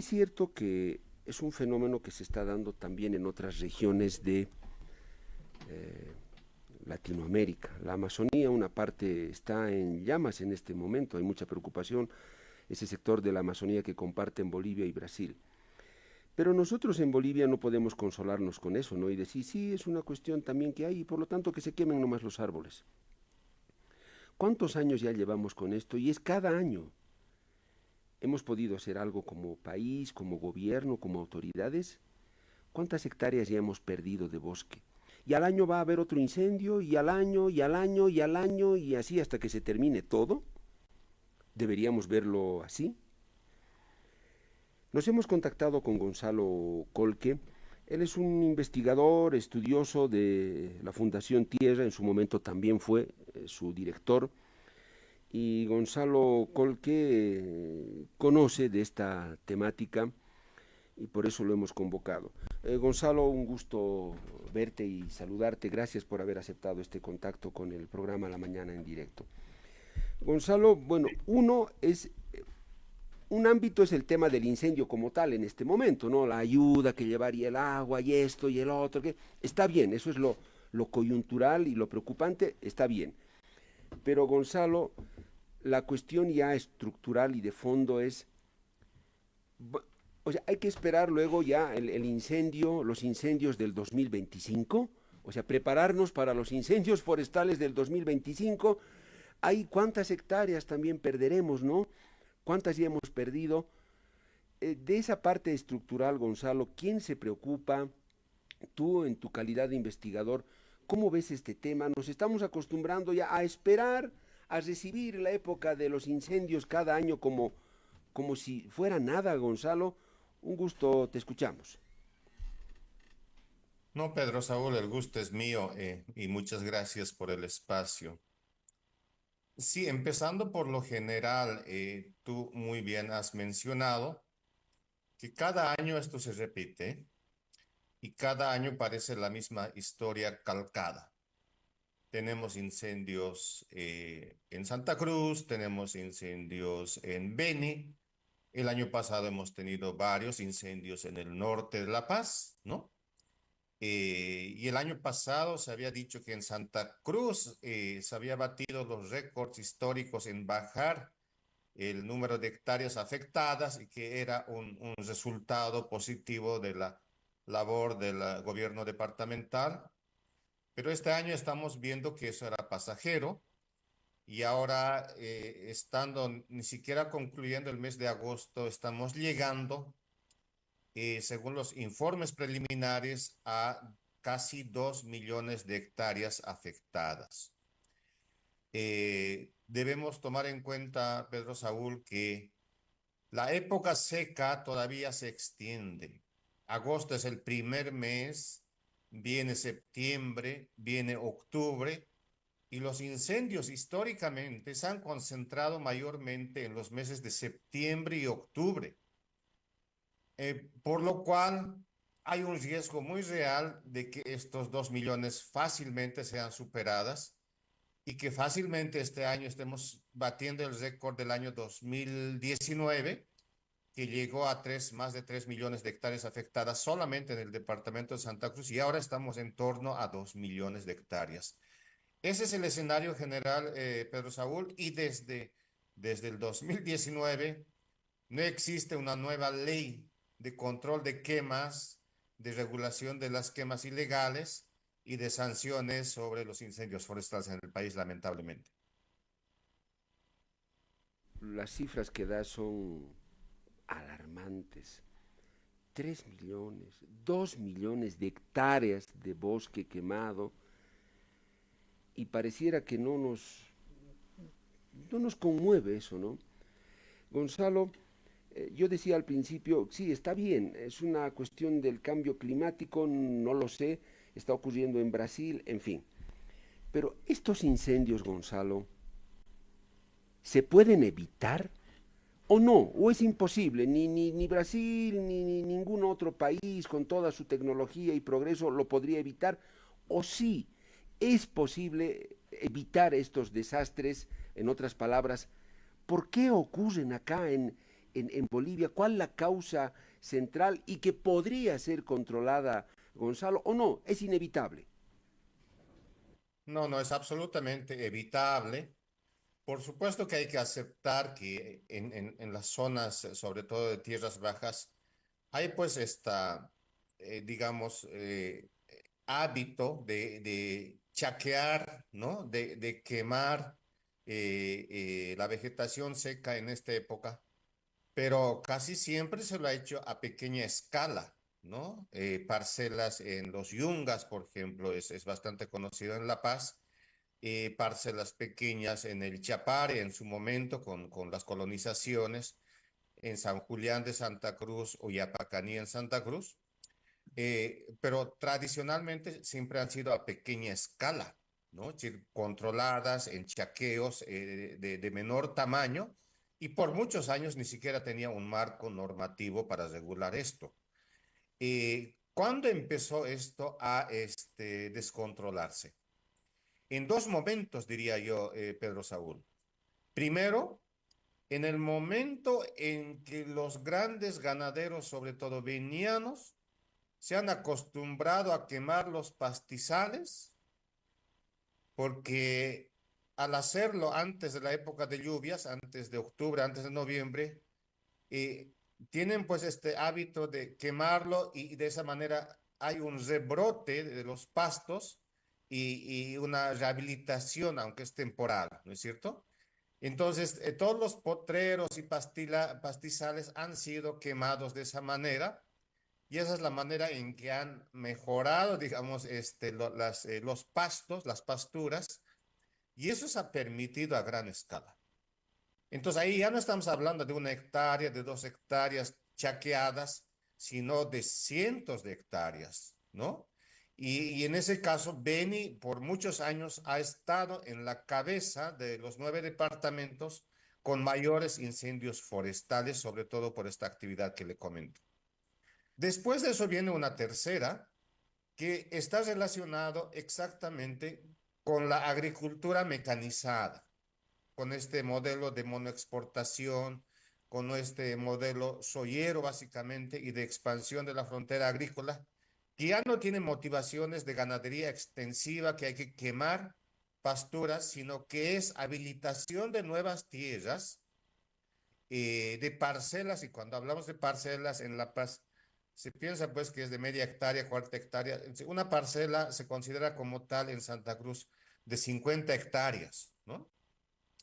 es cierto que es un fenómeno que se está dando también en otras regiones de Latinoamérica. La Amazonía, una parte está en llamas en este momento, hay mucha preocupación, ese sector de la Amazonía que comparten Bolivia y Brasil. Pero nosotros en Bolivia no podemos consolarnos con eso, ¿no? Y decir, sí, es una cuestión también que hay, y por lo tanto que se quemen nomás los árboles. ¿Cuántos años ya llevamos con esto? Y es cada año. ¿Hemos podido hacer algo como país, como gobierno, como autoridades? ¿Cuántas hectáreas ya hemos perdido de bosque? Y al año va a haber otro incendio, y al año, y al año, y al año, y así hasta que se termine todo. ¿Deberíamos verlo así? Nos hemos contactado con Gonzalo Colque. Él es un investigador, estudioso de la Fundación Tierra, en su momento también fue su director. Y Gonzalo Colque conoce de esta temática y por eso lo hemos convocado. Gonzalo, un gusto verte y saludarte. Gracias por haber aceptado este contacto con el programa La Mañana en Directo. Gonzalo, bueno, un ámbito es el tema del incendio como tal en este momento, ¿no? La ayuda que llevaría el agua y esto y el otro, que está bien, eso es lo coyuntural y lo preocupante, está bien. Pero Gonzalo, la cuestión ya estructural y de fondo es, o sea, hay que esperar luego ya el incendio, los incendios del 2025, o sea, prepararnos para los incendios forestales del 2025. Hay cuántas hectáreas también perderemos, ¿no? ¿Cuántas ya hemos perdido? De esa parte estructural, Gonzalo, ¿quién se preocupa? Tú, en tu calidad de investigador, ¿cómo ves este tema? Nos estamos acostumbrando ya a esperar, a recibir la época de los incendios cada año como si fuera nada, Gonzalo. Un gusto, te escuchamos. No, Pedro Saúl, el gusto es mío y muchas gracias por el espacio. Sí, empezando por lo general, tú muy bien has mencionado que cada año esto se repite y cada año parece la misma historia calcada. Tenemos incendios en Santa Cruz, tenemos incendios en Beni. El año pasado hemos tenido varios incendios en el norte de La Paz, ¿no? Y el año pasado se había dicho que en Santa Cruz se había batido los récords históricos en bajar el número de hectáreas afectadas y que era un resultado positivo de la labor del gobierno departamental. Pero este año estamos viendo que eso era pasajero y ahora, estando ni siquiera concluyendo el mes de agosto, estamos llegando, según los informes preliminares, a casi 2 millones de hectáreas afectadas. Debemos tomar en cuenta, Pedro Saúl, que la época seca todavía se extiende. Agosto es el primer mes, viene septiembre, viene octubre, y los incendios históricamente se han concentrado mayormente en los meses de septiembre y octubre, por lo cual hay un riesgo muy real de que estos 2 millones fácilmente sean superadas y que fácilmente este año estemos batiendo el récord del año 2019, que llegó a más de 3 millones de hectáreas afectadas solamente en el departamento de Santa Cruz, y ahora estamos en torno a 2 millones de hectáreas. Ese es el escenario general, Pedro Saúl, y desde el 2019 no existe una nueva ley de control de quemas, de regulación de las quemas ilegales y de sanciones sobre los incendios forestales en el país, lamentablemente. Las cifras que da son alarmantes. 3 millones, 2 millones de hectáreas de bosque quemado y pareciera que no nos conmueve eso, ¿no? Gonzalo, yo decía al principio, sí, está bien, es una cuestión del cambio climático, no lo sé, está ocurriendo en Brasil, en fin. Pero estos incendios, Gonzalo, ¿se pueden evitar o no? ¿O es imposible? Ni Brasil ni ningún otro país con toda su tecnología y progreso lo podría evitar. ¿O sí es posible evitar estos desastres? En otras palabras, ¿por qué ocurren acá en Bolivia? ¿Cuál es la causa central y que podría ser controlada, Gonzalo, o no? Es inevitable. No, no, es absolutamente evitable. Por supuesto que hay que aceptar que en las zonas, sobre todo de tierras bajas, hay pues esta, digamos, hábito de chaquear, ¿no? De quemar la vegetación seca en esta época, pero casi siempre se lo ha hecho a pequeña escala, ¿no? Parcelas en los Yungas, por ejemplo, es bastante conocido en La Paz, parcelas pequeñas en el Chapare en su momento con las colonizaciones, en San Julián de Santa Cruz o Yapacaní en Santa Cruz, pero tradicionalmente siempre han sido a pequeña escala, ¿no? Es decir, controladas en chaqueos de menor tamaño y por muchos años ni siquiera tenía un marco normativo para regular esto. ¿Cuándo empezó esto a descontrolarse? En dos momentos, diría yo, Pedro Saúl. Primero, en el momento en que los grandes ganaderos, sobre todo vinianos, se han acostumbrado a quemar los pastizales, porque al hacerlo antes de la época de lluvias, antes de octubre, antes de noviembre, eh, tienen pues este hábito de quemarlo y de esa manera hay un rebrote de los pastos y una rehabilitación, aunque es temporal, ¿no es cierto? Entonces, todos los potreros y pastizales han sido quemados de esa manera y esa es la manera en que han mejorado, digamos, los pastos, las pasturas, y eso se ha permitido a gran escala. Entonces ahí ya no estamos hablando de 1 hectárea, de 2 hectáreas chaqueadas, sino de cientos de hectáreas, ¿no? Y en ese caso, Beni por muchos años ha estado en la cabeza de los 9 departamentos con mayores incendios forestales, sobre todo por esta actividad que le comento. Después de eso viene una tercera que está relacionado exactamente con la agricultura mecanizada, con este modelo de monoexportación, con este modelo soyero básicamente y de expansión de la frontera agrícola, que ya no tiene motivaciones de ganadería extensiva que hay que quemar pasturas, sino que es habilitación de nuevas tierras, de parcelas, y cuando hablamos de parcelas en La Paz, se piensa pues que es de media hectárea, cuarta hectárea. Una parcela se considera como tal en Santa Cruz de 50 hectáreas, ¿no?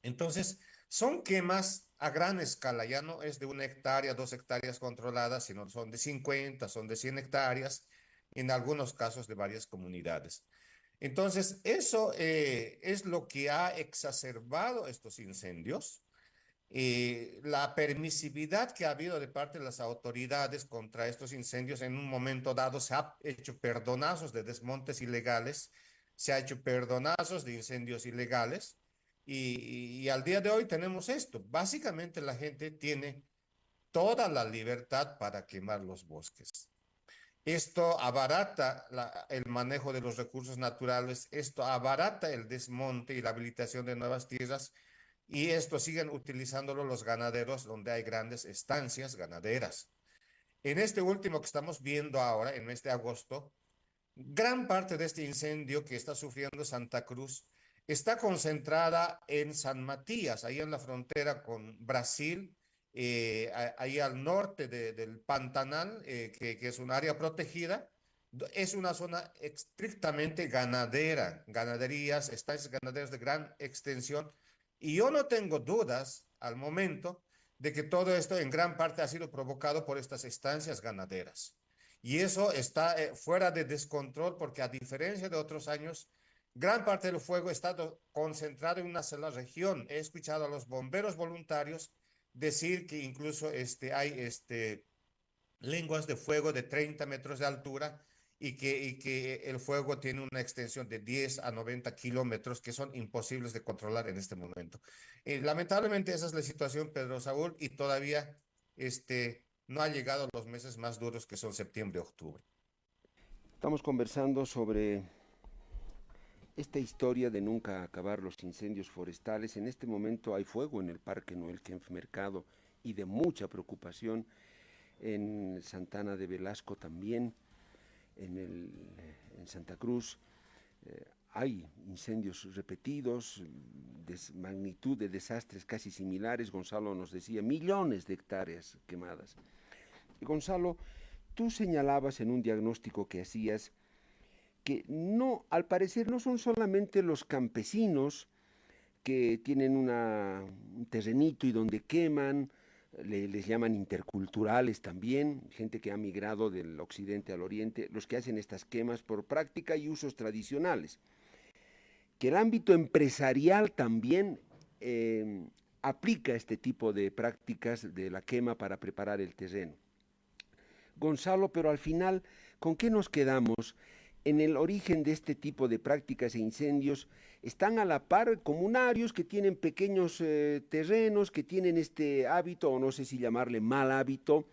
Entonces, son quemas a gran escala, ya no es de 1 hectárea, 2 hectáreas controladas, sino son de 50, son de 100 hectáreas, en algunos casos de varias comunidades. Entonces, eso es lo que ha exacerbado estos incendios. La permisividad que ha habido de parte de las autoridades contra estos incendios en un momento dado se ha hecho perdonazos de desmontes ilegales, se ha hecho perdonazos de incendios ilegales y al día de hoy tenemos esto. Básicamente la gente tiene toda la libertad para quemar los bosques. Esto abarata el manejo de los recursos naturales, esto abarata el desmonte y la habilitación de nuevas tierras y esto siguen utilizándolo los ganaderos donde hay grandes estancias ganaderas. En este último que estamos viendo ahora, en mes de agosto, gran parte de este incendio que está sufriendo Santa Cruz está concentrada en San Matías, ahí en la frontera con Brasil, ahí al norte del Pantanal, que es un área protegida. Es una zona estrictamente ganadera, ganaderías, estancias ganaderas de gran extensión. Y yo no tengo dudas al momento de que todo esto en gran parte ha sido provocado por estas estancias ganaderas. Y eso está fuera de descontrol porque a diferencia de otros años, gran parte del fuego está concentrado en una sola región. He escuchado a los bomberos voluntarios decir que incluso hay lenguas de fuego de 30 metros de altura y que el fuego tiene una extensión de 10 a 90 kilómetros que son imposibles de controlar en este momento. Lamentablemente esa es la situación, Pedro Saúl, y todavía no ha llegado los meses más duros que son septiembre y octubre. Estamos conversando sobre esta historia de nunca acabar los incendios forestales. En este momento hay fuego en el Parque Noel Kempf Mercado y de mucha preocupación. En Santana de Velasco también, en Santa Cruz, hay incendios repetidos, de magnitud de desastres casi similares. Gonzalo nos decía, millones de hectáreas quemadas. Y Gonzalo, tú señalabas en un diagnóstico que hacías que no, al parecer no son solamente los campesinos que tienen un terrenito y donde queman, les llaman interculturales también, gente que ha migrado del occidente al oriente, los que hacen estas quemas por práctica y usos tradicionales. Que el ámbito empresarial también aplica este tipo de prácticas de la quema para preparar el terreno. Gonzalo, pero al final, ¿con qué nos quedamos? En el origen de este tipo de prácticas e incendios están a la par comunarios que tienen pequeños terrenos, que tienen este hábito, o no sé si llamarle mal hábito,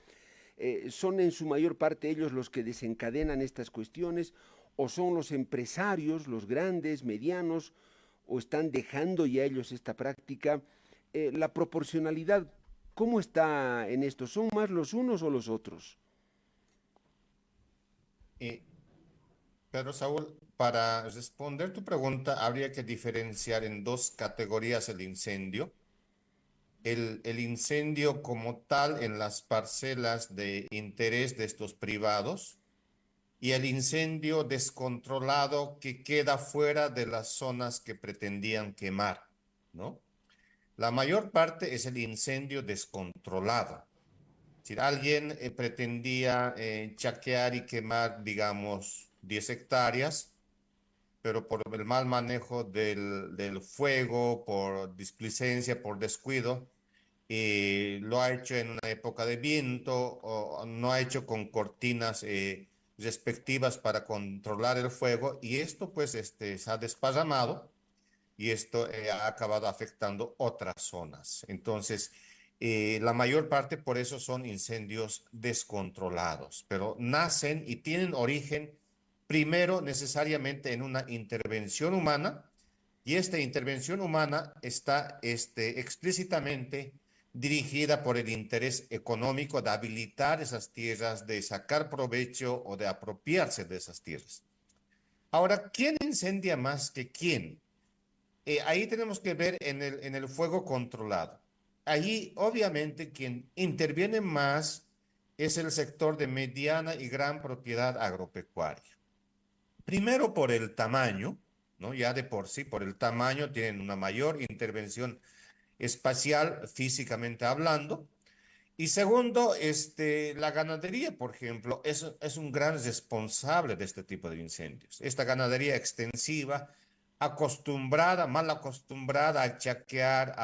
son en su mayor parte ellos los que desencadenan estas cuestiones, o son los empresarios, los grandes, medianos, o están dejando ya ellos esta práctica. La proporcionalidad, ¿cómo está en esto? ¿Son más los unos o los otros? Eh, Pero Saúl, para responder tu pregunta, habría que diferenciar en dos categorías el incendio. El incendio como tal en las parcelas de interés de estos privados y el incendio descontrolado que queda fuera de las zonas que pretendían quemar, ¿no? La mayor parte es el incendio descontrolado. Si alguien pretendía chaquear y quemar, digamos, 10 hectáreas, pero por el mal manejo del fuego, por displicencia, por descuido, lo ha hecho en una época de viento o no ha hecho con cortinas respectivas para controlar el fuego y esto pues se ha desparramado y esto ha acabado afectando otras zonas. Entonces, la mayor parte por eso son incendios descontrolados, pero nacen y tienen origen primero necesariamente en una intervención humana y esta intervención humana está explícitamente dirigida por el interés económico de habilitar esas tierras, de sacar provecho o de apropiarse de esas tierras. Ahora, ¿quién incendia más que quién? Ahí tenemos que ver en el fuego controlado. Allí, obviamente, quien interviene más es el sector de mediana y gran propiedad agropecuaria. Primero por el tamaño, ¿no? Ya de por sí, por el tamaño, tienen una mayor intervención espacial, físicamente hablando. Y segundo, la ganadería, por ejemplo, es un gran responsable de este tipo de incendios. Esta ganadería extensiva, acostumbrada, mal acostumbrada a chaquear,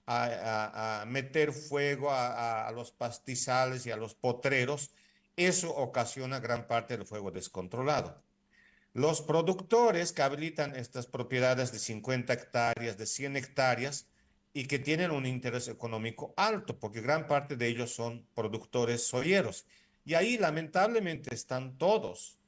a meter fuego a los pastizales y a los potreros, eso ocasiona gran parte del fuego descontrolado. Los productores que habilitan estas propiedades de 50 hectáreas, de 100 hectáreas, y que tienen un interés económico alto, porque gran parte de ellos son productores soyeros. Y ahí lamentablemente están todos.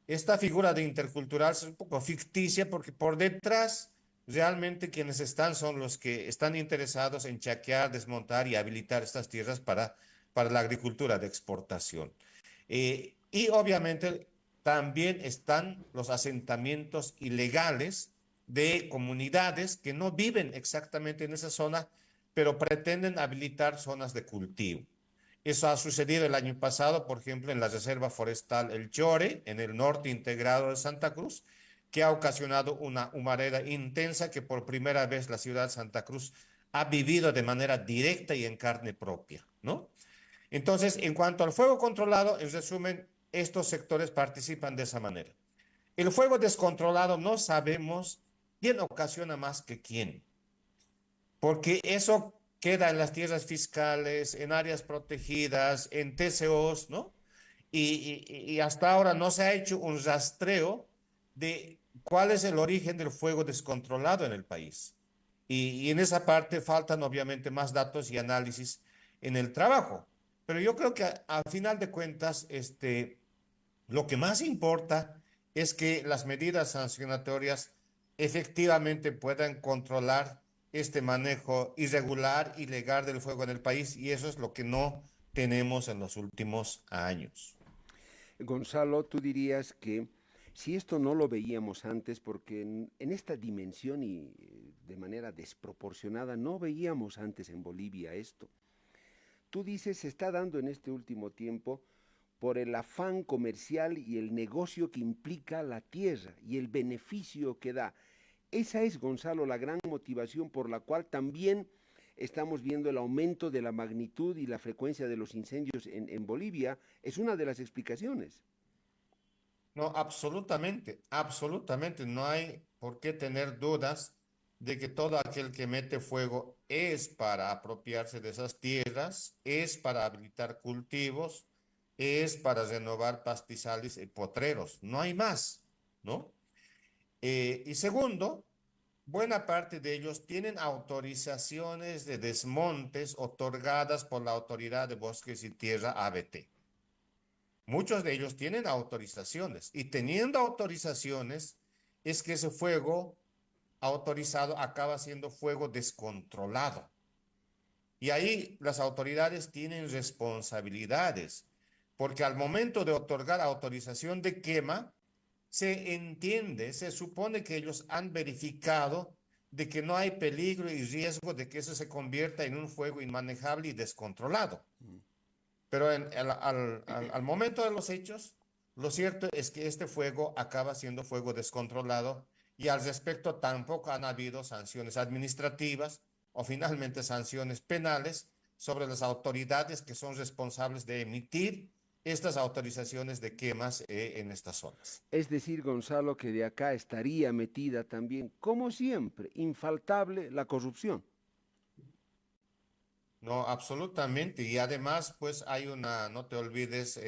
Esta figura de intercultural es un poco ficticia porque por detrás realmente quienes están son los que están interesados en chaquear, desmontar y habilitar estas tierras para la agricultura de exportación. Y obviamente también están los asentamientos ilegales de comunidades que no viven exactamente en esa zona, pero pretenden habilitar zonas de cultivo. Eso ha sucedido el año pasado, por ejemplo, en la Reserva Forestal El Chore, en el norte integrado de Santa Cruz, que ha ocasionado una humareda intensa que por primera vez la ciudad de Santa Cruz ha vivido de manera directa y en carne propia, ¿no? Entonces, en cuanto al fuego controlado, en resumen, estos sectores participan de esa manera. El fuego descontrolado no sabemos quién ocasiona más que quién, porque eso queda en las tierras fiscales, en áreas protegidas, en TCOs, ¿no? Y hasta ahora no se ha hecho un rastreo de cuál es el origen del fuego descontrolado en el país. Y en esa parte faltan obviamente más datos y análisis en el trabajo. Pero yo creo que al final de cuentas, lo que más importa es que las medidas sancionatorias efectivamente puedan controlar este manejo irregular, ilegal del fuego en el país, y eso es lo que no tenemos en los últimos años. Gonzalo, tú dirías que si esto no lo veíamos antes, porque en esta dimensión y de manera desproporcionada no veíamos antes en Bolivia esto. Tú dices se está dando en este último tiempo por el afán comercial y el negocio que implica la tierra y el beneficio que da. Esa es, Gonzalo, la gran motivación por la cual también estamos viendo el aumento de la magnitud y la frecuencia de los incendios en Bolivia. Es una de las explicaciones. No, absolutamente, absolutamente. No hay por qué tener dudas de que todo aquel que mete fuego es para apropiarse de esas tierras, es para habilitar cultivos, es para renovar pastizales y potreros. No hay más, ¿no? Y segundo, buena parte de ellos tienen autorizaciones de desmontes otorgadas por la Autoridad de Bosques y Tierra, ABT. Muchos de ellos tienen autorizaciones y teniendo autorizaciones es que ese fuego autorizado acaba siendo fuego descontrolado. Y ahí las autoridades tienen responsabilidades, porque al momento de otorgar autorización de quema, se entiende, se supone que ellos han verificado de que no hay peligro y riesgo de que eso se convierta en un fuego inmanejable y descontrolado. Pero al momento de los hechos, lo cierto es que este fuego acaba siendo fuego descontrolado y al respecto tampoco han habido sanciones administrativas o finalmente sanciones penales sobre las autoridades que son responsables de emitir estas autorizaciones de quemas en estas zonas. Es decir, Gonzalo, que de acá estaría metida también, como siempre, infaltable la corrupción. No, absolutamente. Y además, pues hay una, no te olvides,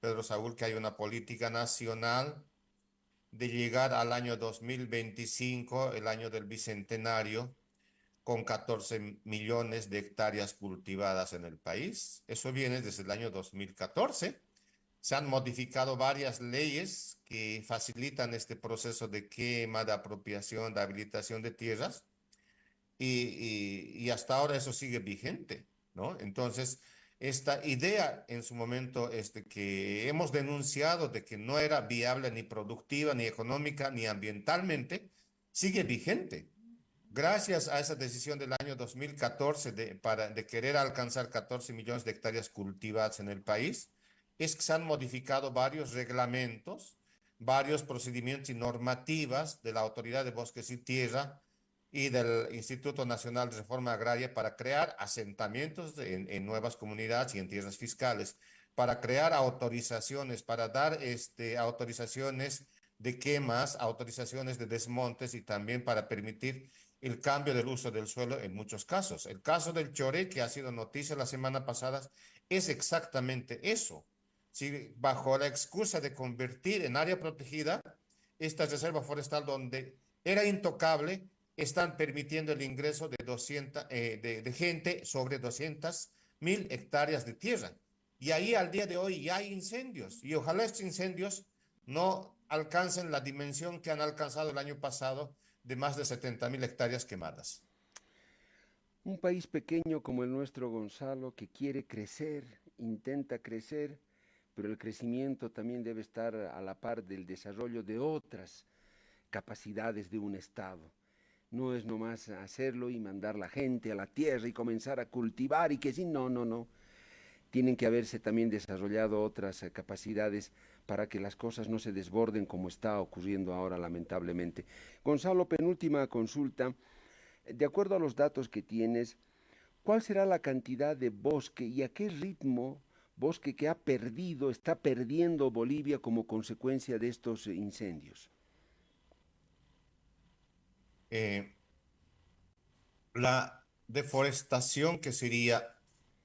Pedro Saúl, que hay una política nacional de llegar al año 2025, el año del bicentenario, con 14 millones de hectáreas cultivadas en el país. Eso viene desde el año 2014. Se han modificado varias leyes que facilitan este proceso de quema, de apropiación, de habilitación de tierras y hasta ahora eso sigue vigente, ¿no? Entonces, esta idea en su momento que hemos denunciado de que no era viable ni productiva, ni económica, ni ambientalmente, sigue vigente. Gracias a esa decisión del año 2014 de querer alcanzar 14 millones de hectáreas cultivadas en el país, es que se han modificado varios reglamentos, varios procedimientos y normativas de la Autoridad de Bosques y Tierra y del Instituto Nacional de Reforma Agraria para crear asentamientos en nuevas comunidades y en tierras fiscales, para crear autorizaciones, para dar autorizaciones de quemas, autorizaciones de desmontes y también para permitir el cambio del uso del suelo en muchos casos. El caso del Choré, que ha sido noticia la semana pasada, es exactamente eso. Si bajo la excusa de convertir en área protegida esta reserva forestal donde era intocable, están permitiendo el ingreso de 200, de gente sobre 200.000 hectáreas de tierra. Y ahí al día de hoy ya hay incendios. Y ojalá estos incendios no alcancen la dimensión que han alcanzado el año pasado de más de 70.000 hectáreas quemadas. Un país pequeño como el nuestro, Gonzalo, que quiere crecer, intenta crecer, pero el crecimiento también debe estar a la par del desarrollo de otras capacidades de un Estado. No es nomás hacerlo y mandar la gente a la tierra y comenzar a cultivar y que sí, no, no, no. Tienen que haberse también desarrollado otras capacidades para que las cosas no se desborden como está ocurriendo ahora lamentablemente. Gonzalo, penúltima consulta. De acuerdo a los datos que tienes, ¿cuál será la cantidad de bosque y a qué ritmo bosque que ha perdido, está perdiendo Bolivia como consecuencia de estos incendios? Eh, la deforestación, que sería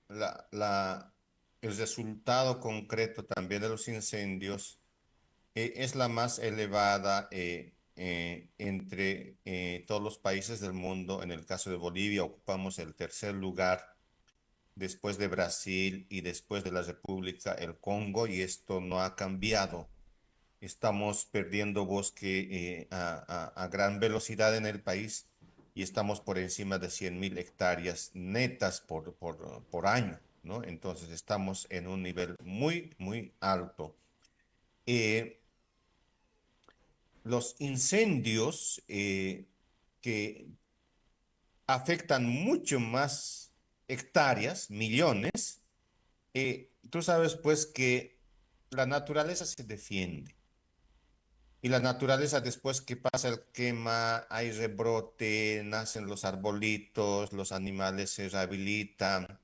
la, la, el resultado concreto también de los incendios, es la más elevada entre todos los países del mundo. En el caso de Bolivia, ocupamos el tercer lugar después de Brasil y después de la República el Congo, y esto no ha cambiado. Estamos perdiendo bosque a gran velocidad en el país y estamos por encima de 100.000 hectáreas netas por año, ¿no? Entonces estamos en un nivel muy, muy alto. Eh, los incendios que afectan mucho más hectáreas, millones, tú sabes pues que la naturaleza se defiende. Y la naturaleza después que pasa el quema, hay rebrote, nacen los arbolitos, los animales se rehabilitan.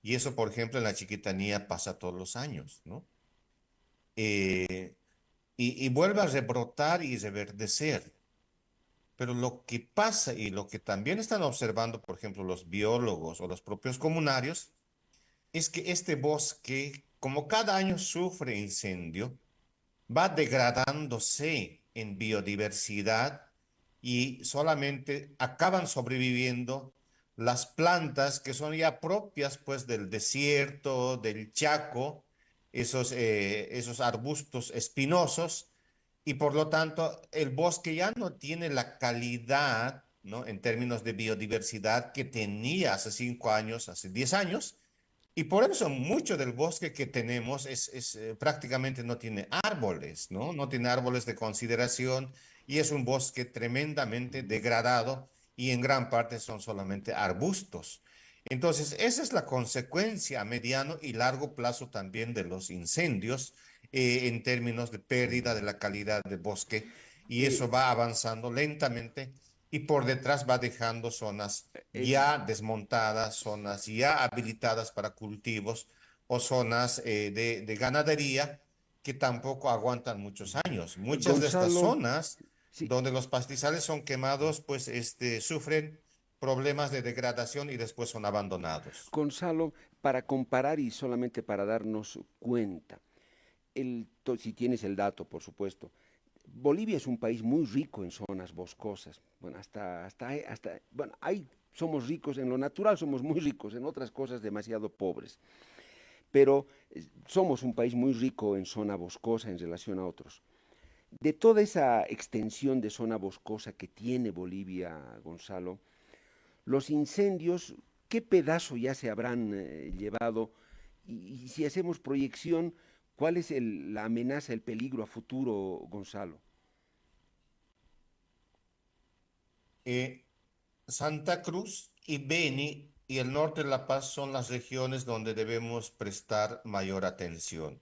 Y eso, por ejemplo, en la Chiquitanía pasa todos los años, ¿no? Eh, y vuelve a rebrotar y reverdecer. Pero lo que pasa y lo que también están observando, por ejemplo, los biólogos o los propios comunarios, es que este bosque, como cada año sufre incendio, va degradándose en biodiversidad y solamente acaban sobreviviendo las plantas que son ya propias pues del desierto, del Chaco, esos arbustos espinosos, y por lo tanto el bosque ya no tiene la calidad, ¿no? En términos de biodiversidad que tenía hace 5 años, hace 10 años, y por eso mucho del bosque que tenemos prácticamente no tiene árboles, ¿no? No tiene árboles de consideración y es un bosque tremendamente degradado y en gran parte son solamente arbustos. Entonces, esa es la consecuencia a mediano y largo plazo también de los incendios en términos de pérdida de la calidad del bosque, y Eh, eso va avanzando lentamente y por detrás va dejando zonas es, ya desmontadas, zonas ya habilitadas para cultivos o zonas de ganadería que tampoco aguantan muchos años. Muchas de estas Gonzalo, zonas sí, donde los pastizales son quemados, pues sufren problemas de degradación y después son abandonados. Gonzalo, para comparar y solamente para darnos cuenta, si tienes el dato, por supuesto, Bolivia es un país muy rico en zonas boscosas. Bueno, bueno, somos ricos en lo natural, somos muy ricos en otras cosas demasiado pobres. Pero somos un país muy rico en zona boscosa en relación a otros. De toda esa extensión de zona boscosa que tiene Bolivia, Gonzalo, los incendios, ¿qué pedazo ya se habrán llevado? Y si hacemos proyección, ¿cuál es la amenaza, el peligro a futuro, Gonzalo? Eh, Santa Cruz y Beni y el norte de La Paz son las regiones donde debemos prestar mayor atención.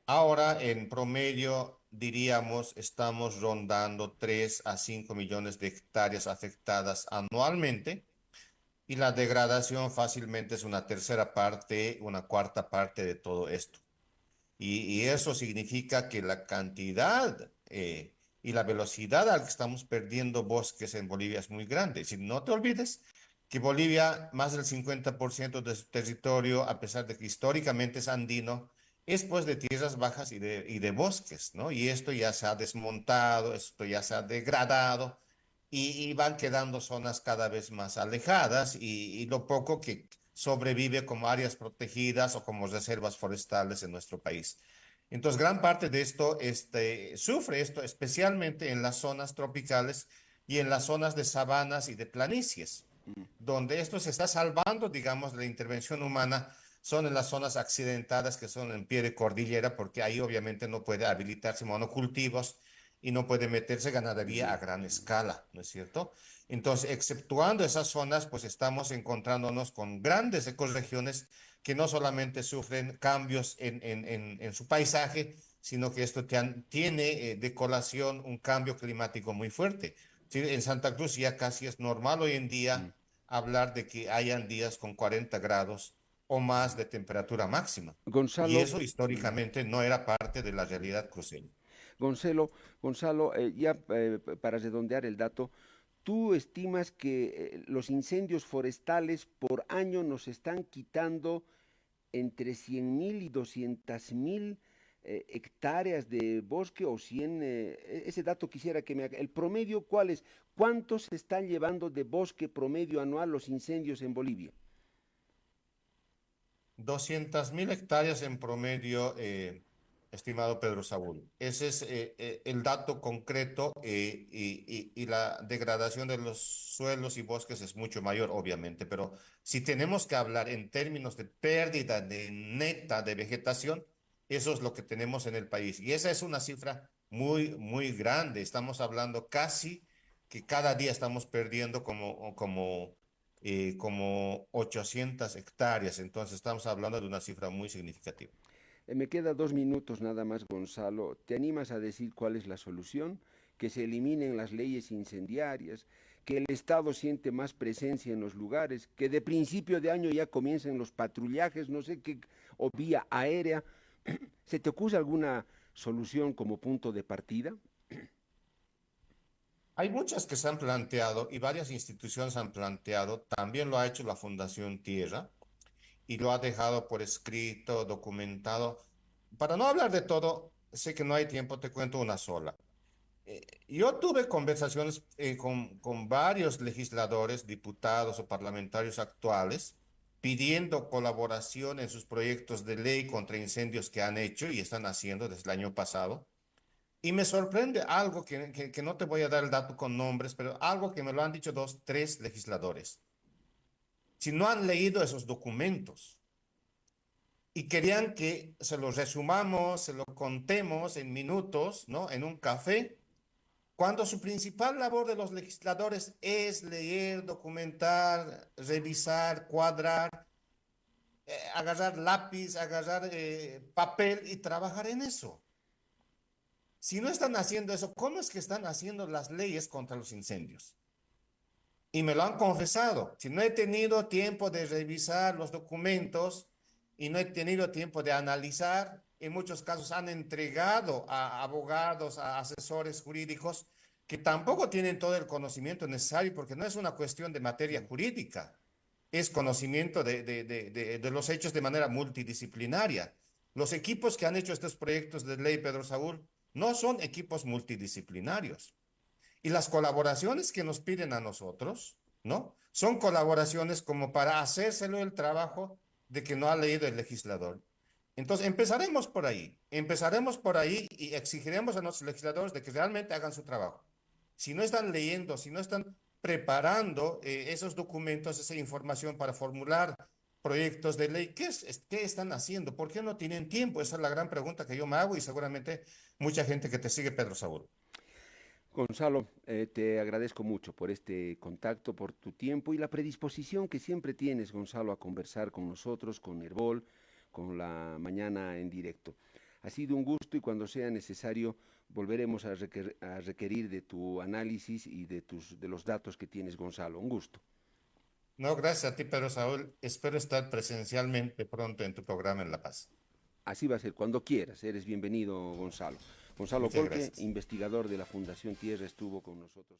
Ahora, en promedio, diríamos, estamos rondando 3 a 5 millones de hectáreas afectadas anualmente, y la degradación fácilmente es una tercera parte, una cuarta parte de todo esto. Y eso significa que la cantidad y la velocidad al que estamos perdiendo bosques en Bolivia es muy grande. Si no te olvides que Bolivia, más del 50% de su territorio, a pesar de que históricamente es andino, es pues de tierras bajas y de bosques, ¿no? Y esto ya se ha desmontado, esto ya se ha degradado y van quedando zonas cada vez más alejadas, y lo poco que sobrevive como áreas protegidas o como reservas forestales en nuestro país. Entonces, gran parte de esto sufre esto, especialmente en las zonas tropicales y en las zonas de sabanas y de planicies, donde esto se está salvando, digamos, de la intervención humana. Son en las zonas accidentadas que son en pie de cordillera, porque ahí obviamente no puede habilitarse monocultivos y no puede meterse ganadería a gran escala, ¿no es cierto? Entonces, exceptuando esas zonas, pues estamos encontrándonos con grandes ecorregiones que no solamente sufren cambios en su paisaje, sino que esto tiene de colación un cambio climático muy fuerte. Sí, en Santa Cruz ya casi es normal hoy en día hablar de que hayan días con 40 grados o más de temperatura máxima. Y Gonzalo, eso históricamente no era parte de la realidad cruceña. Gonzalo, Gonzalo, ya para redondear el dato, ¿tú estimas que los incendios forestales por año nos están quitando entre 100.000 y 200.000 hectáreas de bosque o 100? Ese dato quisiera que me haga. ¿El promedio cuál es? ¿Cuántos se están llevando de bosque promedio anual los incendios en Bolivia? 200.000 hectáreas en promedio estimado Pedro Saúl. Ese es el dato concreto y la degradación de los suelos y bosques es mucho mayor, obviamente, pero si tenemos que hablar en términos de pérdida de neta de vegetación, eso es lo que tenemos en el país. Y esa es una cifra muy, muy grande. Estamos hablando casi que cada día estamos perdiendo como 800 hectáreas. Entonces estamos hablando de una cifra muy significativa. Me queda 2 minutos nada más, Gonzalo. ¿Te animas a decir cuál es la solución? Que se eliminen las leyes incendiarias, que el Estado siente más presencia en los lugares, que de principio de año ya comiencen los patrullajes, no sé qué, o vía aérea. ¿Se te ocurre alguna solución como punto de partida? Hay muchas que se han planteado y varias instituciones han planteado, también lo ha hecho la Fundación Tierra y lo ha dejado por escrito, documentado. Para no hablar de todo, sé que no hay tiempo, te cuento una sola. Yo tuve conversaciones con varios legisladores, diputados o parlamentarios actuales pidiendo colaboración en sus proyectos de ley contra incendios que han hecho y están haciendo desde el año pasado. Y me sorprende algo que no te voy a dar el dato con nombres, pero algo que me lo han dicho dos, tres legisladores. Si no han leído esos documentos y querían que se los resumamos, se lo contemos en minutos, ¿no? En un café, cuando su principal labor de los legisladores es leer, documentar, revisar, cuadrar, agarrar lápiz, agarrar papel y trabajar en eso. Si no están haciendo eso, ¿cómo es que están haciendo las leyes contra los incendios? Y me lo han confesado. Si no he tenido tiempo de revisar los documentos y no he tenido tiempo de analizar, en muchos casos han entregado a abogados, a asesores jurídicos que tampoco tienen todo el conocimiento necesario porque no es una cuestión de materia jurídica, es conocimiento de los hechos de manera multidisciplinaria. Los equipos que han hecho estos proyectos de ley, Pedro Saúl, no son equipos multidisciplinarios. Y las colaboraciones que nos piden a nosotros, ¿no? Son colaboraciones como para hacérselo el trabajo de que no ha leído el legislador. Entonces, empezaremos por ahí y exigiremos a nuestros legisladores de que realmente hagan su trabajo. Si no están leyendo, si no están preparando esos documentos, esa información para formular proyectos de ley, ¿qué están haciendo? ¿Por qué no tienen tiempo? Esa es la gran pregunta que yo me hago y seguramente mucha gente que te sigue, Pedro Saúl. Gonzalo, te agradezco mucho por este contacto, por tu tiempo y la predisposición que siempre tienes, Gonzalo, a conversar con nosotros, con Herbol, con la mañana en directo. Ha sido un gusto y cuando sea necesario volveremos a requerir de tu análisis y de los datos que tienes, Gonzalo. Un gusto. No, gracias a ti, Pedro Saúl. Espero estar presencialmente pronto en tu programa en La Paz. Así va a ser, cuando quieras. Eres bienvenido, Gonzalo. Gonzalo Muchas Colque, gracias. investigador de la Fundación Tierra, estuvo con nosotros.